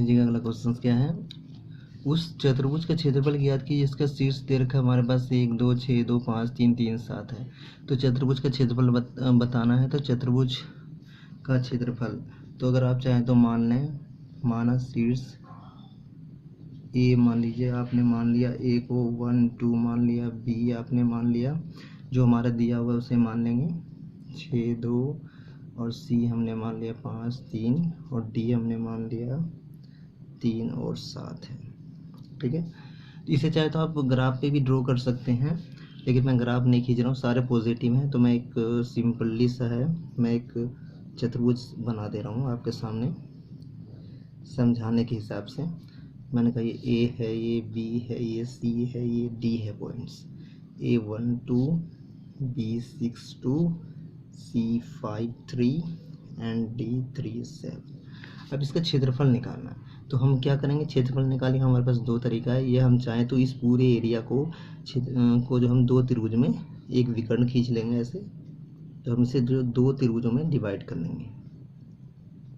लीजिएगा अगला क्वेश्चन क्या है। उस चतुर्भुज का क्षेत्रफल ज्ञात कीजिए जिसका शीर्ष दे रखा हमारे पास 1 2 6 2 5 3 3 7 है। तो चतुर्भुज का क्षेत्रफल बताना है। तो चतुर्भुज का क्षेत्रफल, तो अगर आप चाहें तो मान लें, माना शीर्ष ए मान लीजिए, आपने मान लिया ए को 1 2 मान लिया, बी आपने मान लिया, जो हमारा दिया हुआ उसे मान लेंगे 6 2, और सी हमने मान लिया 5 3, और डी हमने मान लिया 3 और 7 है। ठीक है, इसे चाहे तो आप ग्राफ पे भी ड्रॉ कर सकते हैं, लेकिन मैं ग्राफ नहीं खींच रहा हूँ, सारे पॉजिटिव हैं। तो मैं एक सिंपली सा है, मैं एक चतुर्भुज बना दे रहा हूँ आपके सामने समझाने के हिसाब से। मैंने कहा ये ए है, ये बी है, ये सी है, ये डी है points, A 1 2, B 6 2, C 5 3 and D 3 7। अब इसका क्षेत्रफल निकालना है। तो हम क्या करेंगे, क्षेत्रफल निकालेंगे। हमारे पास दो तरीका है, ये हम चाहें तो इस पूरे एरिया को जो हम दो त्रिभुज में एक विकर्ण खींच लेंगे ऐसे, तो हम इसे जो दो त्रिभुजों में डिवाइड कर लेंगे।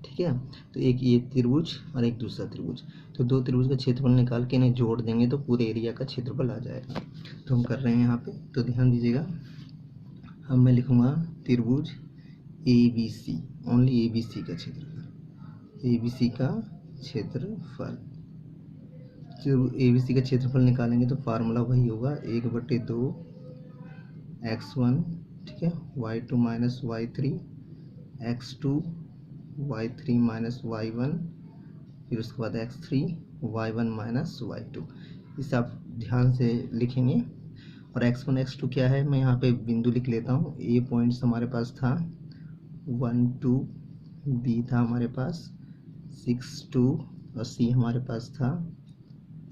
ठीक है, तो एक ये त्रिभुज और एक दूसरा त्रिभुज, तो दो त्रिभुज का क्षेत्रफल निकाल के इन्हें जोड़ देंगे तो पूरे एरिया का क्षेत्रफल आ जाएगा। तो हम कर रहे हैं यहाँ पे, तो ध्यान दीजिएगा। अब मैं लिखूँगा त्रिभुज ABC, ओनली ABC का क्षेत्रफल, ABC का क्षेत्रफल। जो ABC का क्षेत्रफल निकालेंगे तो फार्मूला वही होगा 1/2 x1, ठीक है, y2 minus y3, x2 y3 minus y1, फिर उसके बाद x3 y1 माइनस y2। इसे आप ध्यान से लिखेंगे। और x1 x2 क्या है, मैं यहाँ पे बिंदु लिख लेता हूँ। ए पॉइंट्स हमारे पास था 1 2, बी था हमारे पास 6 2, और सी हमारे पास था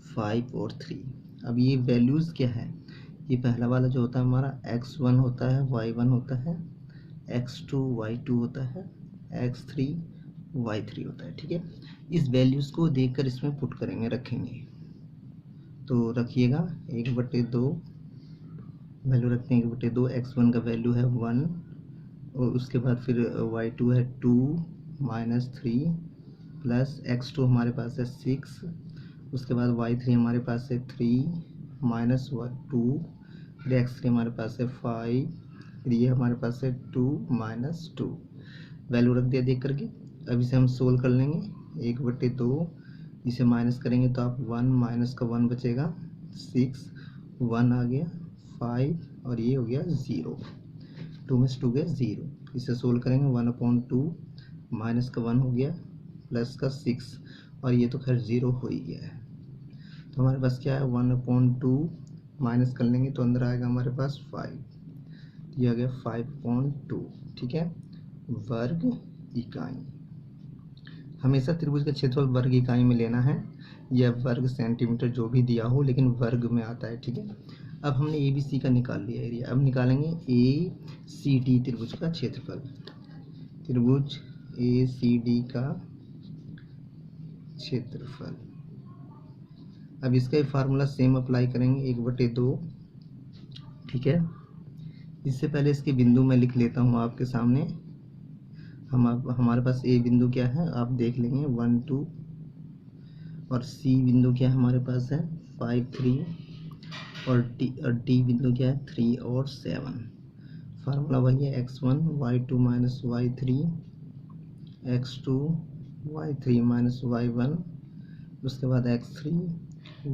5 और 3। अब ये वैल्यूज़ क्या है, ये पहला वाला जो होता है हमारा x1 होता है, y1 होता है, x2 y2 होता है, x3 y3 होता है। ठीक है, इस वैल्यूज़ को देखकर इसमें पुट करेंगे, रखेंगे। तो रखिएगा 1/2 वैल्यू रखते हैं, 1/2। x1 का वैल्यू है 1, और उसके बाद फिर y2 है 2 माइनस 3, प्लस x2 हमारे पास है 6, उसके बाद y3 हमारे पास है 3 माइनस 2, फिर x3 हमारे पास है 5, फिर ये हमारे पास है 2 माइनस 2। वैल्यू रख दिया देख करके। अब इसे हम सोल्व कर लेंगे। 1/2 इसे माइनस करेंगे तो आप 1 माइनस का 1 बचेगा, 6 1 आ गया, 5 और ये हो गया 0, 2 में से 2 गया 0। इसे सोल्व करेंगे 1/2 माइनस का 1 हो गया, प्लस का 6, और ये तो खैर 0 हो ही गया है। तो हमारे पास क्या है, 1/2 माइनस कर लेंगे तो अंदर आएगा हमारे पास 5, ये आ गया 5/2। ठीक है, वर्ग इकाई। हमेशा त्रिभुज का क्षेत्रफल वर्ग इकाई में लेना है, या वर्ग सेंटीमीटर जो भी दिया हो, लेकिन वर्ग में आता है। ठीक है, अब हमने ABC का निकाल लिया एरिया। अब निकालेंगे ACD त्रिभुज का क्षेत्रफल। त्रिभुज ACD का क्षेत्रफल, अब इसका फार्मूला सेम अप्लाई करेंगे 1/2। ठीक है, इससे पहले इसके बिंदु मैं लिख लेता हूँ आपके सामने। हमारे पास ए बिंदु क्या है आप देख लेंगे 1 2, और सी बिंदु क्या है हमारे पास है 5 3, और डी बिंदु क्या है 3 और 7। फार्मूला वही है x1 y2 minus y3, x2 y3 minus y1, उसके बाद x3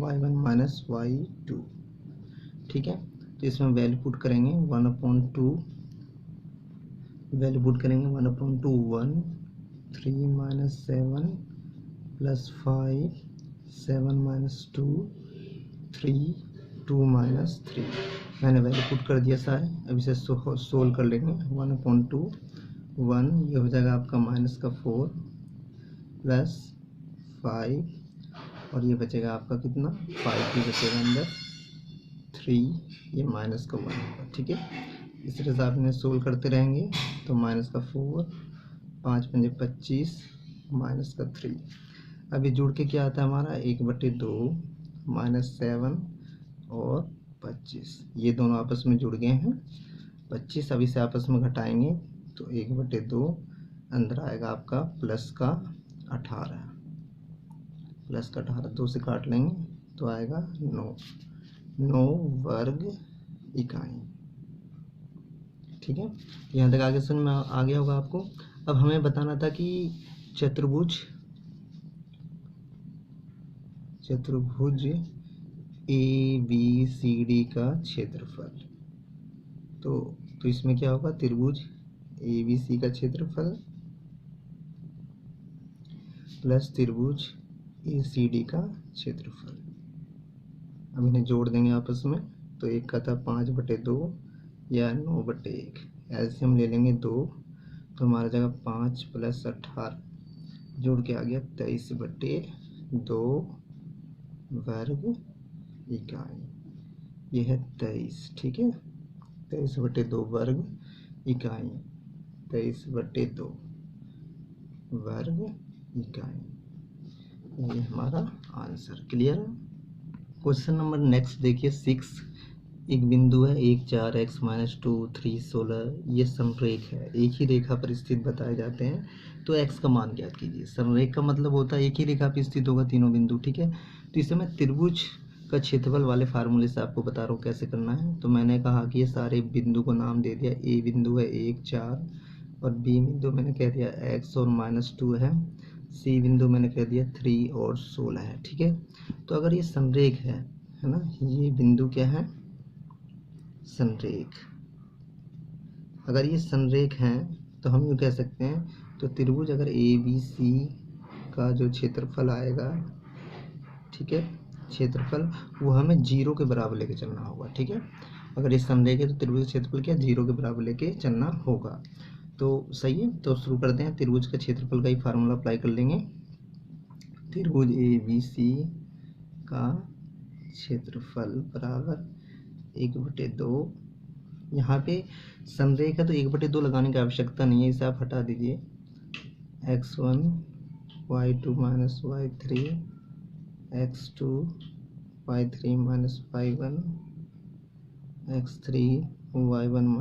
y1 माइनस y2। ठीक है, तो इसमें वैल्यू पुट करेंगे 1/2, वैल्यू पुट करेंगे 1/2 1 3 माइनस 7 प्लस 5 7 माइनस 2 3 2 माइनस 3। मैंने वैल्यू पुट कर दिया सारे। अब इसे सोल्व कर लेंगे। 1/2 1, ये हो जाएगा आपका माइनस का 4 प्लस 5, और ये बचेगा आपका कितना 5 ही बचेगा अंदर, 3, ये माइनस का 1 होगा। ठीक है, इस तरह से आप इन्हें सोल्व करते रहेंगे। तो माइनस का 4, 5 पंजे 25, माइनस का 3। अभी जुड़ के क्या आता है हमारा 1/2 माइनस 7 और 25, ये दोनों आपस में जुड़ गए हैं 25। अब इसे आपस में घटाएंगे तो 1/2 अंदर आएगा आपका प्लस का 18। प्लस का 18, 2 से काट लेंगे तो आएगा 9 वर्ग इकाई। ठीक है, यहाँ तक आगे समझ में आ गया होगा आपको। अब हमें बताना था कि चतुर्भुज ABCD का क्षेत्रफल। तो इसमें क्या होगा, त्रिभुज ABC का क्षेत्रफल प्लस त्रिभुज ACD का क्षेत्रफल। अब इन्हें जोड़ देंगे आपस में, तो एक का था 5/2 या 9/1, ऐसे हम ले लेंगे 2, तो हमारा जगह 5 + 18 जोड़ के आ गया 23/2 वर्ग इकाई। यह है 23। ठीक है, 23/2 वर्ग इकाई, 23/2 वर्ग इकाई, ये हमारा आंसर। क्लियर है। क्वेश्चन नंबर नेक्स्ट देखिए 6। एक बिंदु है 1 4 x - 2 3 16, ये समरेख है, एक ही रेखा पर स्थित बताए जाते हैं, तो x का मान ज्ञात कीजिए। समरेख का मतलब होता है एक ही रेखा पर स्थित होगा तीनों बिंदु। ठीक है, तो इसे मैं त्रिभुज का क्षेत्रफल वाले फार्मूले से आपको बता रहा हूँ कैसे करना है। तो मैंने कहा कि ये सारे बिंदु को नाम दे दिया। ए बिंदु है 1 4, और बी बिंदु मैंने कह दिया x और -2 है, सी बिंदु मैंने कह दिया 3 और 16 है। ठीक है, तो अगर ये संरेख है ना, ये बिंदु क्या है, संरेख। अगर ये संरेख है तो हम यूँ कह सकते हैं, तो त्रिभुज अगर ABC का जो क्षेत्रफल आएगा, ठीक है, क्षेत्रफल वो हमें 0 के बराबर लेके चलना होगा। ठीक है, अगर ये संरेख है तो त्रिभुज क्षेत्रफल क्या 0 के बराबर लेके चलना होगा। तो सही है, तो शुरू करते हैं। त्रिभुज का क्षेत्रफल का ही फार्मूला अप्लाई कर लेंगे। त्रिभुज ABC का क्षेत्रफल बराबर 1/2। यहाँ पे संरेख है तो 1/2 लगाने की आवश्यकता नहीं है, इसे आप हटा दीजिए। x1 y2 - y3 x2 y3 - y1 x3 y1 -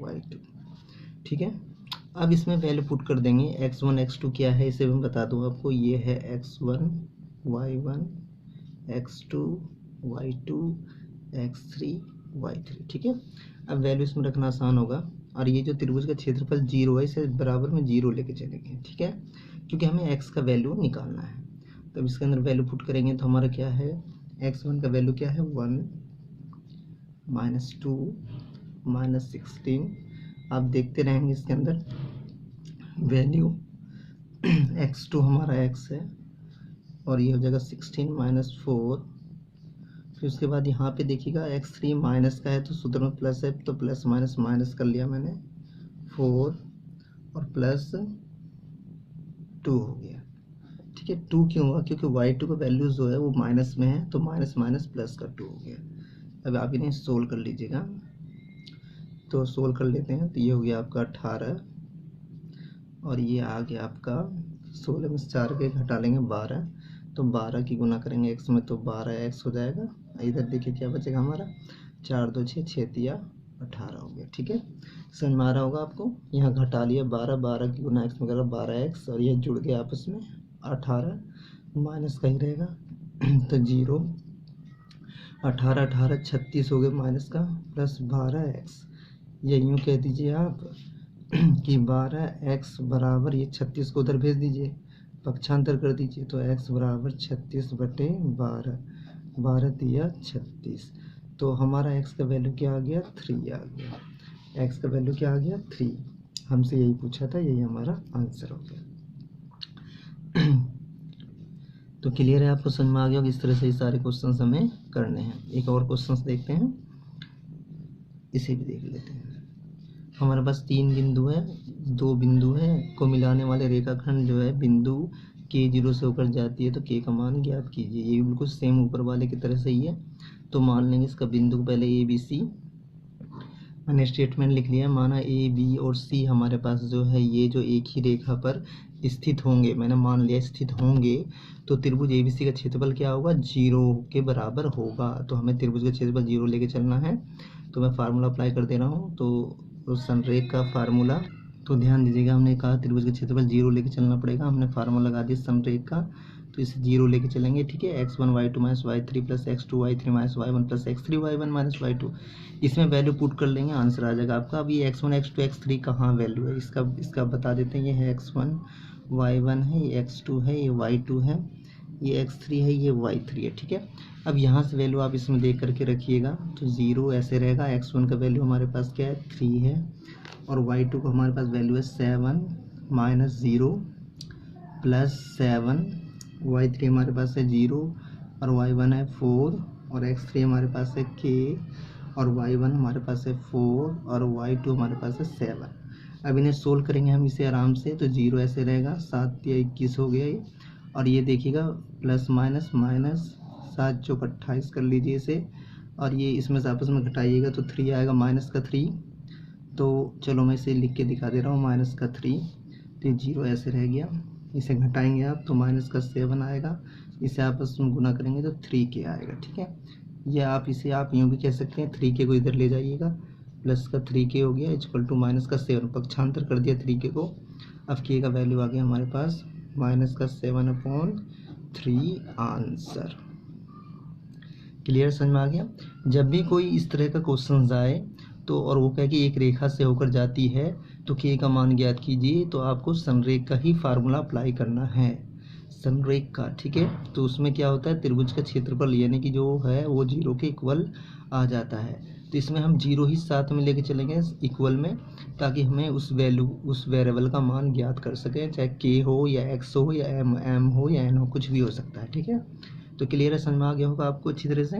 y2। ठीक है, अब इसमें वैल्यू पुट कर देंगे। x1 x2 क्या है इसे मैं बता दूं आपको, ये है x1 y1 x2 y2 x3 y3। ठीक है, अब वैल्यू इसमें रखना आसान होगा, और ये जो त्रिभुज का क्षेत्रफल 0 है इसे बराबर में 0 लेके चलेंगे। ठीक है, क्योंकि हमें x का वैल्यू निकालना है। तो इसके अंदर वैल्यू पुट करेंगे तो हमारा क्या है, x1 का वैल्यू क्या है 1 -2 -16। आप देखते रहेंगे इसके अंदर वैल्यू x2 हमारा x है, और ये हो जाएगा 16 - 4। फिर उसके बाद यहाँ पे देखिएगा x3 माइनस का है तो सूत्र में प्लस है, तो प्लस माइनस माइनस कर लिया मैंने, 4 और +2 हो गया। ठीक है, 2 क्यों हुआ, क्योंकि y2 का वैल्यू जो है वो माइनस में है, तो माइनस माइनस प्लस का 2 हो गया। अब आप इन्हें सोल्व कर लीजिएगा, तो सोल्व कर लेते हैं। तो ये हो गया आपका 18, और ये आ गया आपका 16 में 4 के घटा लेंगे 12, तो 12 की गुना करेंगे x में तो 12x हो जाएगा। इधर देखिए क्या बचेगा हमारा, 4 2 6 6 3 18 हो गया। ठीक है, समझ में आ रहा होगा आपको। यहाँ घटा लिया 12 की गुना x में करा 12x, और यह जुड़ गया आपस में 18, माइनस का ही रहेगा तो 0, 18 18 36 हो गए माइनस का, प्लस 12x। ये यूँ कह दीजिए आप कि 12x बराबर, ये 36 को उधर भेज दीजिए, पक्षांतर कर दीजिए, तो x बराबर 36/12, 12 तिया 36। तो हमारा x का वैल्यू क्या आ गया, 3 आ गया। x का वैल्यू क्या आ गया, 3। हमसे यही पूछा था, यही हमारा आंसर हो गया। तो क्लियर है, आपको समझ में आ गया कि इस तरह से ये सारे क्वेश्चन हमें करने हैं। एक और क्वेश्चन देखते हैं, इसे भी देख लेते हैं। हमारे पास 3 बिंदु है, 2 बिंदु हैं को मिलाने वाले रेखाखंड जो है बिंदु K0 से होकर जाती है, तो K का मान ज्ञात कीजिए। ये बिल्कुल सेम ऊपर वाले की तरह से ही है, तो मान लेंगे इसका बिंदु पहले ABC, मैंने स्टेटमेंट लिख लिया, माना A B और C हमारे पास जो है ये जो एक ही रेखा पर स्थित होंगे, मैंने मान लिया स्थित होंगे, तो त्रिभुज ABC का क्षेत्रफल क्या होगा, 0 के बराबर होगा। तो हमें त्रिभुज का क्षेत्रफल 0 लेके चलना है, तो मैं फार्मूला अप्लाई कर दे रहा हूँ। तो संरेख का फार्मूला, तो ध्यान दीजिएगा, हमने कहा त्रिभुज का क्षेत्रफल 0 लेके चलना पड़ेगा, हमने फार्मूला लगा दिया संरेख का। तो इसे 0 लेके चलेंगे, ठीक है। x1 y2 minus y3 plus x2 y3 minus y1 plus x3 y1 minus y2, इसमें वैल्यू पुट कर लेंगे, आंसर आ जाएगा आपका। अब ये x1 x2 x3 कहाँ वैल्यू है इसका बता देते हैं। ये है x1 y1 है, ये x2 है, ये y2 है, ये x3 है, ये y3 है, ठीक है। अब यहाँ से वैल्यू आप इसमें देख करके रखिएगा, तो 0 ऐसे रहेगा। x1 का वैल्यू हमारे पास क्या है 3 है, और y2 का हमारे पास वैल्यू है 7 माइनस 0 प्लस 7, y3 हमारे पास है 0 और y1 है 4, और x3 हमारे पास है k, और y1 हमारे पास है 4 और y2 हमारे पास है 7। अब इन्हें सोल्व करेंगे हम इसे आराम से, तो 0 ऐसे रहेगा, 7 या 21 हो गया ये, और ये देखिएगा प्लस माइनस माइनस 7 चौक 28 कर लीजिए इसे, और ये इसमें से आपस में घटाइएगा तो 3 आएगा, माइनस का 3। तो चलो मैं इसे लिख के दिखा दे रहा हूँ, माइनस का 3, तो 0 ऐसे रह गया। इसे घटाएंगे आप तो माइनस का 7 आएगा, इसे आपस में गुना करेंगे तो 3k आएगा, ठीक है। या आप इसे आप यूँ भी कह सकते हैं, 3k को इधर ले जाइएगा, प्लस का 3k हो गया इक्वल टू माइनस का 7, पक्षांतर कर दिया 3k को। अब k का वैल्यू आ गया हमारे पास माइनस का 7/3 आंसर। क्लियर, समझ में आ गया। जब भी कोई इस तरह का क्वेश्चन आए तो और वो कहे कि एक रेखा से होकर जाती है तो k का मान ज्ञात कीजिए, तो आपको संरेख का ही फार्मूला अप्लाई करना है, संरेख का, ठीक है। तो उसमें क्या होता है, त्रिभुज का क्षेत्रफल यानी कि जो है वो 0 के इक्वल आ जाता है। तो इसमें हम 0 ही साथ में लेके चलेंगे इक्वल में, ताकि हमें उस वेरिएबल का मान ज्ञात कर सकें, चाहे k हो या x हो या m हो या n हो, कुछ भी हो सकता है, ठीक है। तो क्लियर है, समझ में आ गया होगा आपको अच्छी तरह से।